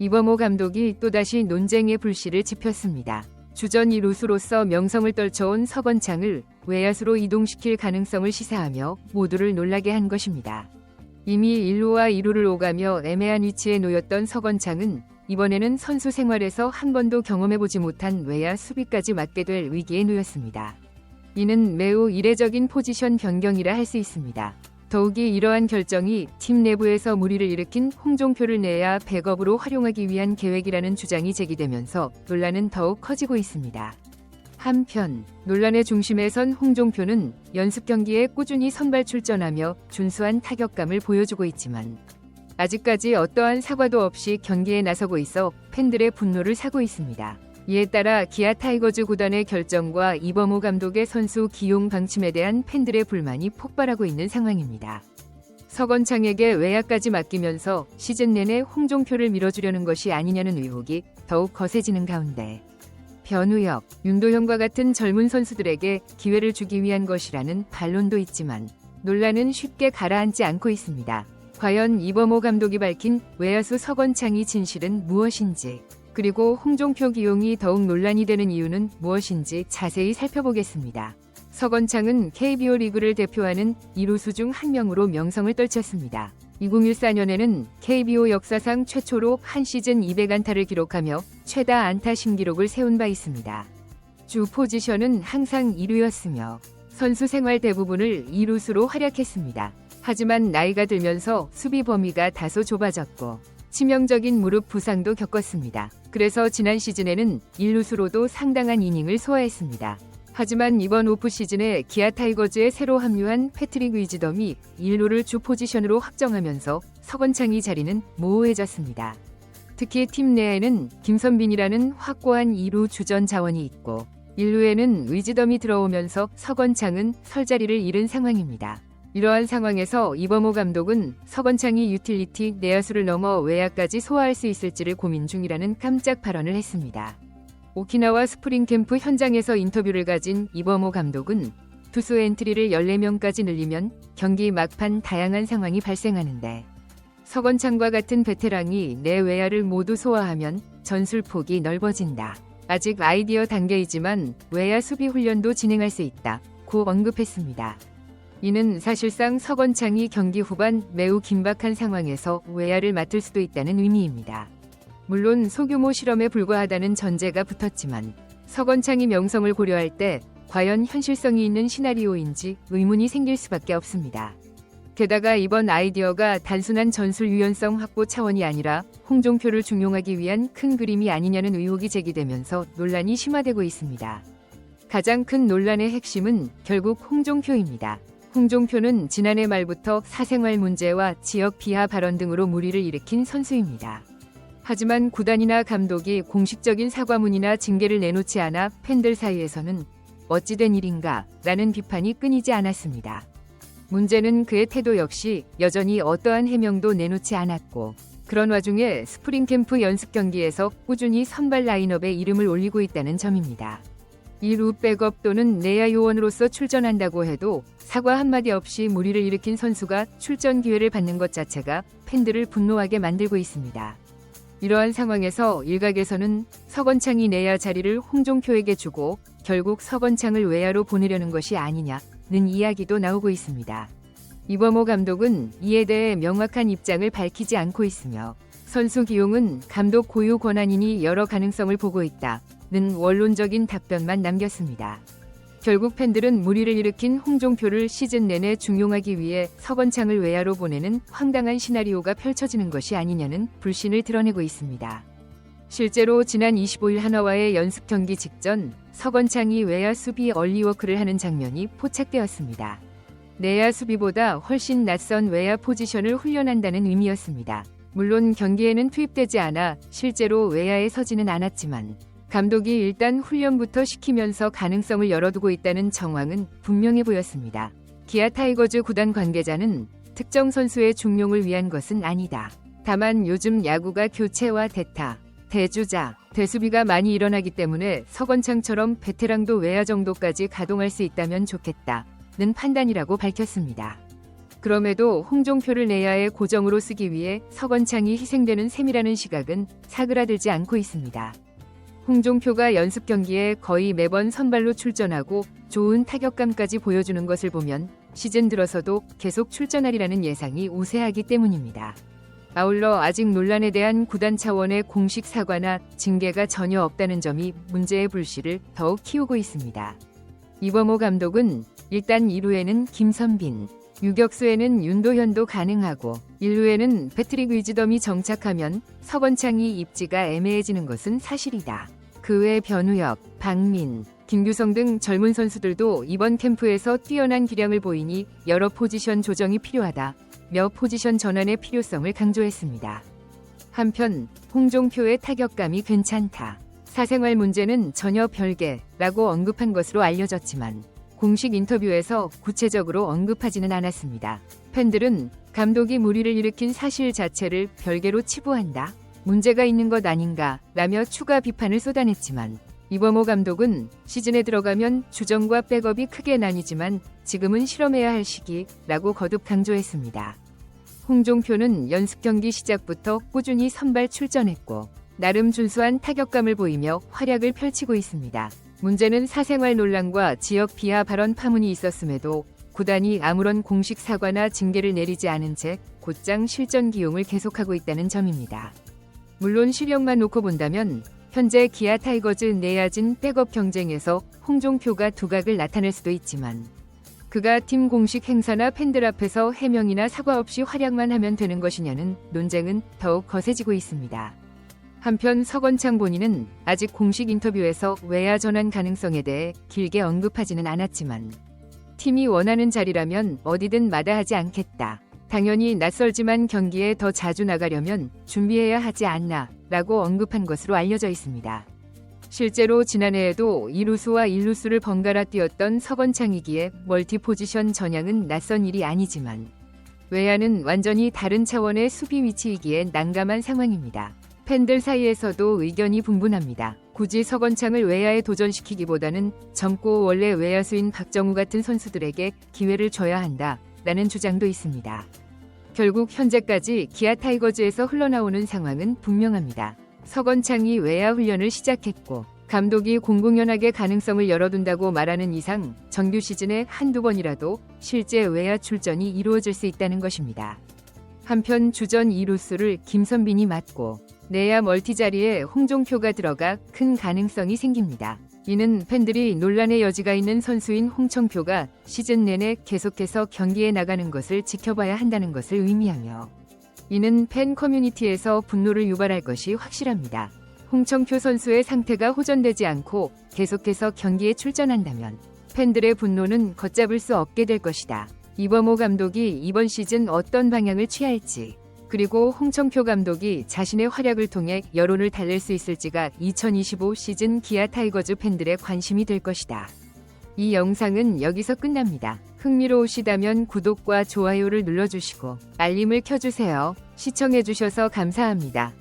이범호 감독이 또다시 논쟁의 불씨를 지폈습니다. 주전 2루수로서 명성을 떨쳐온 서건창을 외야수로 이동시킬 가능성을 시사하며 모두를 놀라게 한 것입니다. 이미 1루와 2루를 오가며 애매한 위치에 놓였던 서건창은 이번에는 선수 생활에서 한 번도 경험해보지 못한 외야 수비까지 맡게 될 위기에 놓였습니다. 이는 매우 이례적인 포지션 변경이라 할 수 있습니다. 더욱이 이러한 결정이 팀 내부에서 무리를 일으킨 홍종표를 내야 백업으로 활용하기 위한 계획이라는 주장이 제기되면서 논란은 더욱 커지고 있습니다. 한편 논란의 중심에 선 홍종표는 연습 경기에 꾸준히 선발 출전하며 준수한 타격감을 보여주고 있지만 아직까지 어떠한 사과도 없이 경기에 나서고 있어 팬들의 분노를 사고 있습니다. 이에 따라 기아 타이거즈 구단의 결정과 이범호 감독의 선수 기용 방침에 대한 팬들의 불만이 폭발하고 있는 상황입니다. 서건창에게 외야까지 맡기면서 시즌 내내 홍종표를 밀어주려는 것이 아니냐는 의혹이 더욱 거세지는 가운데 변우혁, 윤도현과 같은 젊은 선수들에게 기회를 주기 위한 것이라는 반론도 있지만 논란은 쉽게 가라앉지 않고 있습니다. 과연 이범호 감독이 밝힌 외야수 서건창이 진실은 무엇인지, 그리고 홍종표 기용이 더욱 논란이 되는 이유는 무엇인지 자세히 살펴보겠습니다. 서건창은 KBO 리그를 대표하는 2루수 중 한 명으로 명성을 떨쳤습니다. 2014년에는 KBO 역사상 최초로 한 시즌 200안타를 기록하며 최다 안타 신기록을 세운 바 있습니다. 주 포지션은 항상 2루였으며 선수 생활 대부분을 2루수로 활약했습니다. 하지만 나이가 들면서 수비 범위가 다소 좁아졌고 치명적인 무릎 부상도 겪었습니다. 그래서 지난 시즌에는 1루수로도 상당한 이닝을 소화했습니다. 하지만 이번 오프 시즌에 기아 타이거즈에 새로 합류한 패트릭 위즈덤이 1루를 주 포지션으로 확정하면서 서건창이 자리는 모호해졌습니다. 특히 팀 내에는 김선빈이라는 확고한 2루 주전 자원이 있고 1루에는 위즈덤이 들어오면서 서건창은 설 자리를 잃은 상황입니다. 이러한 상황에서 이범호 감독은 서건창이 유틸리티 내야수를 넘어 외야까지 소화할 수 있을지를 고민 중이라는 깜짝 발언을 했습니다. 오키나와 스프링 캠프 현장에서 인터뷰를 가진 이범호 감독은 투수 엔트리를 14명까지 늘리면 경기 막판 다양한 상황이 발생하는데 서건창과 같은 베테랑이 내 외야를 모두 소화하면 전술폭이 넓어진다. 아직 아이디어 단계이지만 외야 수비 훈련도 진행할 수 있다. 고 언급했습니다. 이는 사실상 서건창이 경기 후반 매우 긴박한 상황에서 외야를 맡을 수도 있다는 의미입니다. 물론 소규모 실험에 불과하다는 전제가 붙었지만 서건창이 명성을 고려할 때 과연 현실성이 있는 시나리오인지 의문이 생길 수밖에 없습니다. 게다가 이번 아이디어가 단순한 전술 유연성 확보 차원이 아니라 홍종표를 중용하기 위한 큰 그림이 아니냐는 의혹이 제기되면서 논란이 심화되고 있습니다. 가장 큰 논란의 핵심은 결국 홍종표입니다. 홍종표는 지난해 말부터 사생활 문제와 지역 비하 발언 등으로 물의를 일으킨 선수입니다. 하지만 구단이나 감독이 공식적인 사과문이나 징계를 내놓지 않아 팬들 사이에서는 어찌된 일인가 라는 비판이 끊이지 않았습니다. 문제는 그의 태도 역시 여전히 어떠한 해명도 내놓지 않았고 그런 와중에 스프링 캠프 연습 경기에서 꾸준히 선발 라인업에 이름을 올리고 있다는 점입니다. 2루 백업 또는 내야 요원으로서 출전한다고 해도 사과 한마디 없이 무리를 일으킨 선수가 출전 기회를 받는 것 자체가 팬들을 분노하게 만들고 있습니다. 이러한 상황에서 일각에서는 서건창이 내야 자리를 홍종표에게 주고 결국 서건창을 외야로 보내려는 것이 아니냐는 이야기도 나오고 있습니다. 이범호 감독은 이에 대해 명확한 입장을 밝히지 않고 있으며 선수 기용은 감독 고유 권한이니 여러 가능성을 보고 있다는 원론적인 답변만 남겼습니다. 결국 팬들은 무리를 일으킨 홍종표를 시즌 내내 중용하기 위해 서건창을 외야로 보내는 황당한 시나리오가 펼쳐지는 것이 아니냐는 불신을 드러내고 있습니다. 실제로 지난 25일 한화와의 연습 경기 직전 서건창이 외야 수비 얼리워크를 하는 장면이 포착되었습니다. 내야 수비보다 훨씬 낯선 외야 포지션을 훈련한다는 의미였습니다. 물론 경기에는 투입되지 않아 실제로 외야에 서지는 않았지만 감독이 일단 훈련부터 시키면서 가능성을 열어두고 있다는 정황은 분명해 보였습니다. 기아 타이거즈 구단 관계자는 특정 선수의 중용을 위한 것은 아니다. 다만 요즘 야구가 교체와 대타, 대주자, 대수비가 많이 일어나기 때문에 서건창처럼 베테랑도 외야 정도까지 가동할 수 있다면 좋겠다는 판단이라고 밝혔습니다. 그럼에도 홍종표를 내야의 고정으로 쓰기 위해 서건창이 희생되는 셈이라는 시각은 사그라들지 않고 있습니다. 홍종표가 연습 경기에 거의 매번 선발로 출전하고 좋은 타격감까지 보여주는 것을 보면 시즌 들어서도 계속 출전하리라는 예상이 우세하기 때문입니다. 아울러 아직 논란에 대한 구단 차원의 공식 사과나 징계가 전혀 없다는 점이 문제의 불씨를 더욱 키우고 있습니다. 이범호 감독은 일단 2루에는 김선빈, 유격수에는 윤도현도 가능하고 1루에는 패트릭 위즈덤이 정착하면 서건창이 입지가 애매해지는 것은 사실이다. 그 외 변우혁, 박민, 김규성 등 젊은 선수들도 이번 캠프에서 뛰어난 기량을 보이니 여러 포지션 조정이 필요하다. 몇 포지션 전환의 필요성을 강조했습니다. 한편 홍종표의 타격감이 괜찮다. 사생활 문제는 전혀 별개라고 언급한 것으로 알려졌지만 공식 인터뷰에서 구체적으로 언급하지는 않았습니다. 팬들은 감독이 무리를 일으킨 사실 자체를 별개로 치부한다. 문제가 있는 것 아닌가 라며 추가 비판을 쏟아냈지만 이범호 감독은 시즌에 들어가면 주전과 백업이 크게 나뉘지만 지금은 실험해야 할 시기라고 거듭 강조했습니다. 홍종표는 연습 경기 시작부터 꾸준히 선발 출전했고 나름 준수한 타격감을 보이며 활약을 펼치고 있습니다. 문제는 사생활 논란과 지역 비하 발언 파문이 있었음에도 구단이 아무런 공식 사과나 징계를 내리지 않은 채 곧장 실전 기용을 계속하고 있다는 점입니다. 물론 실력만 놓고 본다면 현재 기아 타이거즈 내야진 백업 경쟁에서 홍종표가 두각을 나타낼 수도 있지만 그가 팀 공식 행사나 팬들 앞에서 해명이나 사과 없이 활약만 하면 되는 것이냐는 논쟁은 더욱 거세지고 있습니다. 한편 서건창 본인은 아직 공식 인터뷰에서 외야 전환 가능성에 대해 길게 언급하지는 않았지만 팀이 원하는 자리라면 어디든 마다하지 않겠다. 당연히 낯설지만 경기에 더 자주 나가려면 준비해야 하지 않나 라고 언급한 것으로 알려져 있습니다. 실제로 지난해에도 2루수와 1루수를 번갈아 뛰었던 서건창이기에 멀티 포지션 전향은 낯선 일이 아니지만 외야는 완전히 다른 차원의 수비 위치이기에 난감한 상황입니다. 팬들 사이에서도 의견이 분분합니다. 굳이 서건창을 외야에 도전시키기보다는 젊고 원래 외야수인 박정우 같은 선수들에게 기회를 줘야 한다 라는 주장도 있습니다. 결국 현재까지 기아 타이거즈에서 흘러나오는 상황은 분명합니다. 서건창이 외야 훈련을 시작했고 감독이 공공연하게 가능성을 열어둔다고 말하는 이상 정규 시즌에 한두 번이라도 실제 외야 출전이 이루어질 수 있다는 것입니다. 한편 주전 2루수를 김선빈이 맡고 내야 멀티 자리에 홍종표가 들어가 큰 가능성이 생깁니다. 이는 팬들이 논란의 여지가 있는 선수인 홍청표가 시즌 내내 계속해서 경기에 나가는 것을 지켜봐야 한다는 것을 의미하며 이는 팬 커뮤니티에서 분노를 유발할 것이 확실합니다. 홍청표 선수의 상태가 호전되지 않고 계속해서 경기에 출전한다면 팬들의 분노는 걷잡을 수 없게 될 것이다. 이범호 감독이 이번 시즌 어떤 방향을 취할지 그리고 홍청표 감독이 자신의 활약을 통해 여론을 달랠 수 있을지가 2025 시즌 기아 타이거즈 팬들의 관심이 될 것이다. 이 영상은 여기서 끝납니다. 흥미로우시다면 구독과 좋아요를 눌러주시고 알림을 켜주세요. 시청해주셔서 감사합니다.